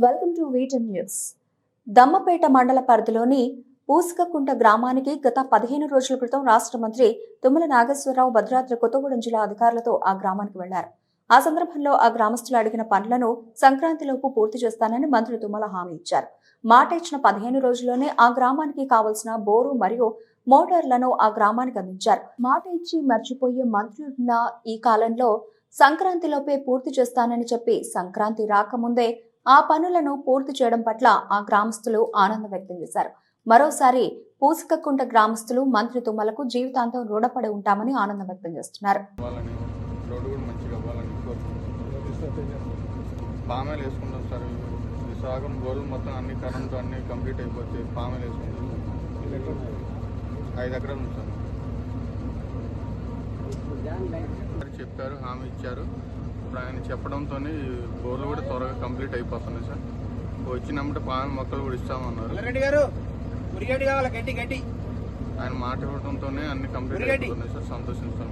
Welcome to వీటన్ news. Dammapeta మండల పరిధిలోని పూసకకుంట గ్రామానికి గత 15 రోజుల క్రితం రాష్ట్ర మంత్రి తుమ్మల నాగేశ్వరరావు భద్రాద్రి కొత్తగూడెం జిల్లా అధికారులతో ఆ గ్రామానికి వెళ్లారు. ఆ సందర్భంలో ఆ గ్రామస్తులు అడిగిన పనులను సంక్రాంతిలోపు పూర్తి చేస్తానని మంత్రి తుమ్మల హామీ ఇచ్చారు. మాట ఇచ్చిన 15 రోజుల్లోనే ఆ గ్రామానికి కావలసిన బోరు మరియు మోటార్లను ఆ గ్రామానికి అందించారు. మాట ఇచ్చి మర్చిపోయే మంత్రులున్న ఈ కాలంలో సంక్రాంతిలోపే పూర్తి చేస్తానని చెప్పి సంక్రాంతి రాకముందే ఆ పనులను పూర్తి చేయడం పట్ల ఆ గ్రామస్తులు ఆనందం వ్యక్తం చేశారు. మరోసారి పూసకకుంట గ్రామస్తులు మంత్రి తుమ్మలకు జీవితాంతం రుణపడి ఉంటామని ఆనందం వ్యక్తం చేస్తున్నారు. పామేలు వేసుకుంటాం సార్. ఈ సాగం గోడలు మొత్తం అన్ని కరెంటు అన్ని కంప్లీట్ అయిపోతే పామేలు వేసుకుంటాం. 5 ఎకరాలు ఉంది సార్. చెప్పారు, హామీ ఇచ్చారు. ఇప్పుడు ఆయన చెప్పడంతో బోర్లు కూడా త్వరగా కంప్లీట్ అయిపోతున్నాయి సార్. వచ్చినప్పుడు పామె మొక్కలు కూడా ఇస్తామన్నారు. ఆయన మాట ఇవ్వడంతోనే అన్ని కంప్లీట్ అయిపోతున్నాయి సార్. సంతోషిస్తాం.